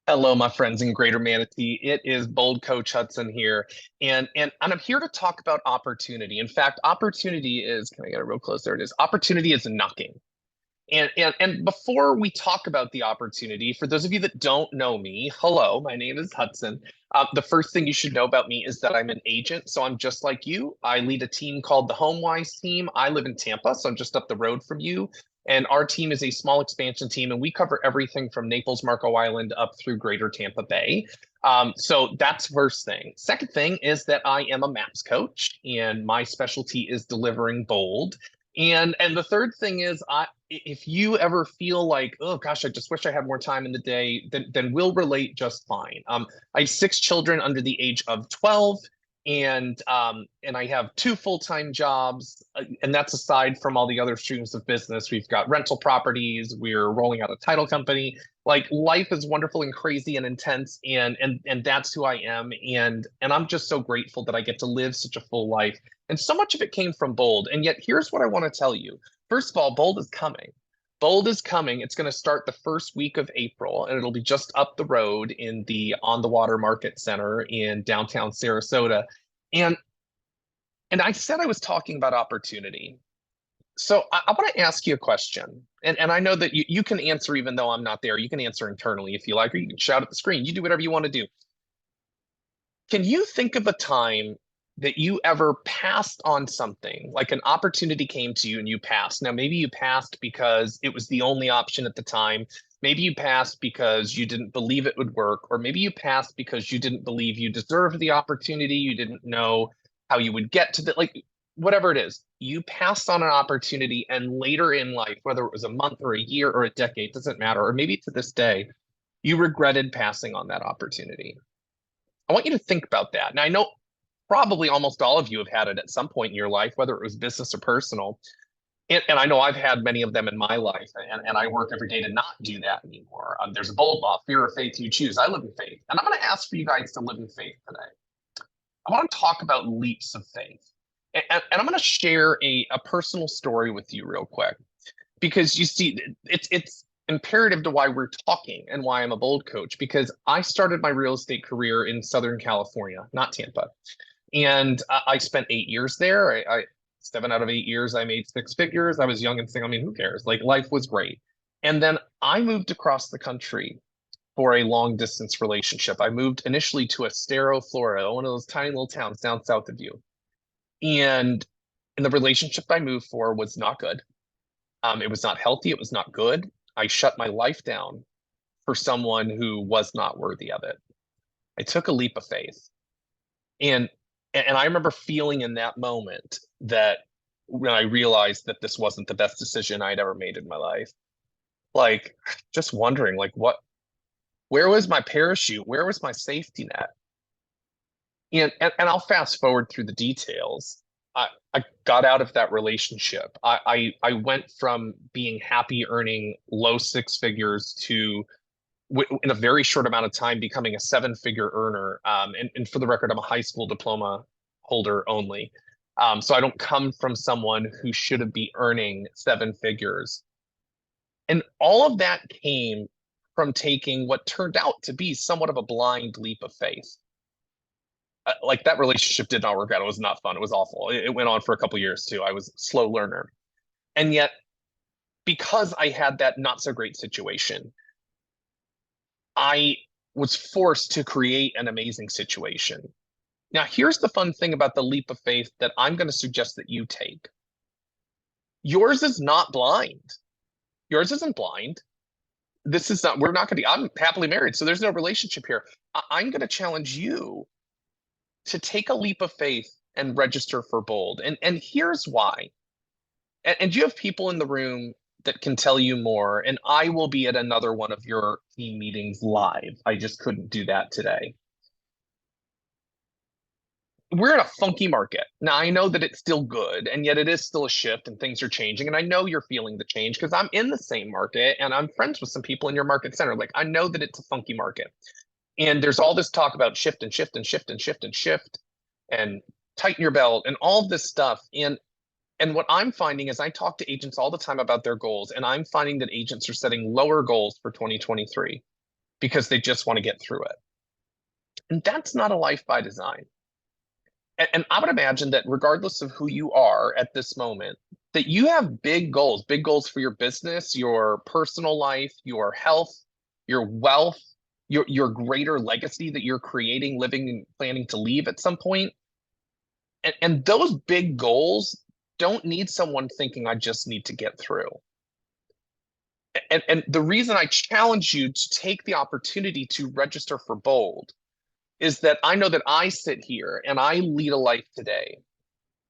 Hello, my friends in Greater Manatee. It is Bold Coach Hudson here, and I'm here to talk about opportunity. In fact, opportunity is, can I get it real close? There it is. Opportunity is knocking. And before we talk about the opportunity, for those of you that don't know me, hello, my name is Hudson. The first thing you should know about me is that I'm an agent, so I'm just like you. I lead a team called the HomeWise team. I live in Tampa, so I'm just up the road from you. And our team is a small expansion team, and we cover everything from Naples, Marco Island up through Greater Tampa Bay. So that's first thing. Second thing is that I am a MAPS coach, and my specialty is delivering bold. And the third thing is if you ever feel like, oh gosh, I just wish I had more time in the day, then we'll relate just fine. I have six children under the age of 12, and I have two full-time jobs, and that's aside from all the other streams of business. We've got rental properties, we're rolling out a title company. Like life is wonderful and crazy and intense, and that's who I am. And I'm just so grateful that I get to live such a full life. And so much of it came from Bold. And yet, here's what I want to tell you. First of all, Bold is coming. Bold is coming. It's going to start the first week of April, and it'll be just up the road in the On the Water Market Center in downtown Sarasota. And and I said I was talking about opportunity. So I want to ask you a question. And I know that you can answer even though I'm not there. You can answer internally if you like, or you can shout at the screen. You do whatever you want to do. Can you think of a time that you ever passed on something, like an opportunity came to you and you passed? Now, maybe you passed because it was the only option at the time. Maybe you passed because you didn't believe it would work, or maybe you passed because you didn't believe you deserved the opportunity. You didn't know how you would get to the, like, whatever it is. You passed on an opportunity, and later in life, whether it was a month or a year or a decade, doesn't matter, or maybe to this day, you regretted passing on that opportunity. I want you to think about that. And I know probably almost all of you have had it at some point in your life, whether it was business or personal. And I know I've had many of them in my life, and I work every day to not do that anymore. There's a bold law, fear or faith, you choose. I live in faith. And I'm going to ask for you guys to live in faith today. I want to talk about leaps of faith. And I'm going to share a personal story with you real quick, because you see, it's imperative to why we're talking and why I'm a bold coach, because I started my real estate career in Southern California, not Tampa. And I spent 8 years there. 7 out of 8 years, I made six figures. I was young and single. I mean, who cares? Like life was great. And then I moved across the country for a long distance relationship. I moved initially to Estero, Florida, one of those tiny little towns down south of you. And, and the relationship I moved for was not good. It was not healthy. It was not good. I shut my life down for someone who was not worthy of it. I took a leap of faith. And and I remember feeling in that moment that when I realized that this wasn't the best decision I'd ever made in my life, like just wondering like where was my parachute? Where was my safety net? And I'll fast forward through the details. I got out of that relationship. I went from being happy earning low six figures to in a very short amount of time becoming a seven-figure earner. And for the record, I'm a high school diploma holder only. So I don't come from someone who should be earning seven figures. And all of that came from taking what turned out to be somewhat of a blind leap of faith. Like that relationship did not work out. It was not fun. It was awful. It went on for a couple years too. I was a slow learner. And yet, because I had that not so great situation, I was forced to create an amazing situation. Now, here's the fun thing about the leap of faith that I'm going to suggest that you take. Yours is not blind. Yours isn't blind. This is not, we're not going to be, I'm happily married, so there's no relationship here. I'm going to challenge you to take a leap of faith and register for bold. And here's why. And you have people in the room that can tell you more, and I will be at another one of your team meetings live. I just couldn't do that today. We're in a funky market. Now, I know that it's still good, and yet it is still a shift and things are changing. And I know you're feeling the change because I'm in the same market and I'm friends with some people in your market center. Like, I know that it's a funky market. And there's all this talk about shift and shift and shift and shift and shift and tighten your belt and all of this stuff. And what I'm finding is I talk to agents all the time about their goals, and I'm finding that agents are setting lower goals for 2023. because they just want to get through it. And that's not a life by design. And I would imagine that regardless of who you are at this moment, that you have big goals for your business, your personal life, your health, your wealth, your greater legacy that you're creating, living, and planning to leave at some point. And those big goals don't need someone thinking I just need to get through. And the reason I challenge you to take the opportunity to register for Bold is that I know that I sit here and I lead a life today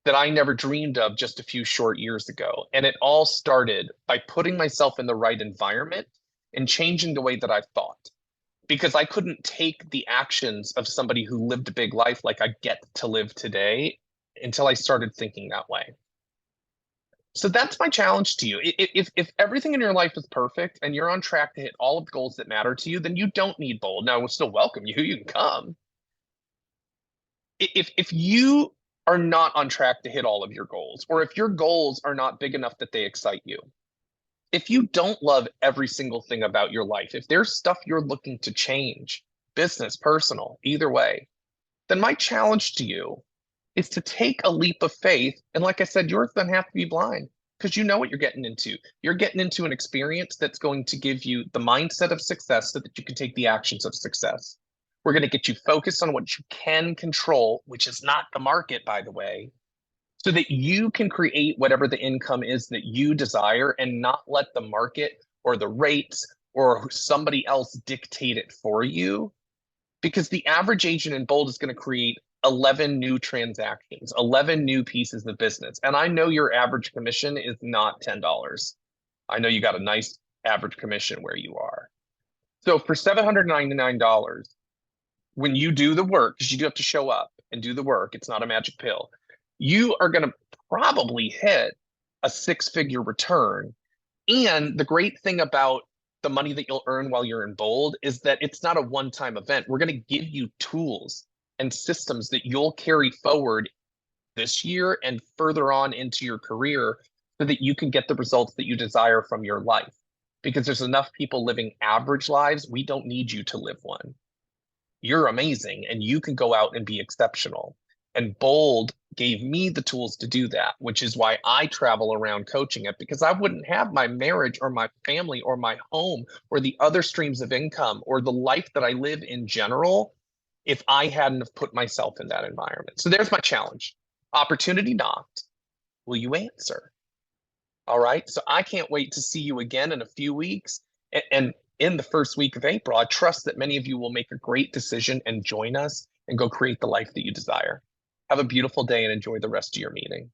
that I never dreamed of just a few short years ago. And it all started by putting myself in the right environment and changing the way that I thought. Because I couldn't take the actions of somebody who lived a big life like I get to live today until I started thinking that way. So that's my challenge to you. If everything in your life is perfect and you're on track to hit all of the goals that matter to you, then you don't need Bold. Now, we'll still welcome you. You can come. If you are not on track to hit all of your goals, or if your goals are not big enough that they excite you, if you don't love every single thing about your life, if there's stuff you're looking to change, business, personal, either way, then my challenge to you is to take a leap of faith. And like I said, yours doesn't have to be blind because you know what you're getting into. You're getting into an experience that's going to give you the mindset of success so that you can take the actions of success. We're going to get you focused on what you can control, which is not the market, by the way, so that you can create whatever the income is that you desire and not let the market or the rates or somebody else dictate it for you. Because the average agent in Bold is going to create 11 new transactions, 11 new pieces of business. And I know your average commission is not $10. I know you got a nice average commission where you are. So for $799, when you do the work, because you do have to show up and do the work, it's not a magic pill, you are going to probably hit a six-figure return. And the great thing about the money that you'll earn while you're in Bold is that it's not a one-time event. We're going to give you tools and systems that you'll carry forward this year and further on into your career so that you can get the results that you desire from your life. Because there's enough people living average lives. We don't need you to live one. You're amazing and you can go out and be exceptional. And Bold gave me the tools to do that, which is why I travel around coaching it, because I wouldn't have my marriage or my family or my home or the other streams of income or the life that I live in general if I hadn't have put myself in that environment. So there's my challenge. Opportunity knocked. Will you answer? All right. So I can't wait to see you again in a few weeks. And in the first week of April, I trust that many of you will make a great decision and join us and go create the life that you desire. Have a beautiful day and enjoy the rest of your meeting.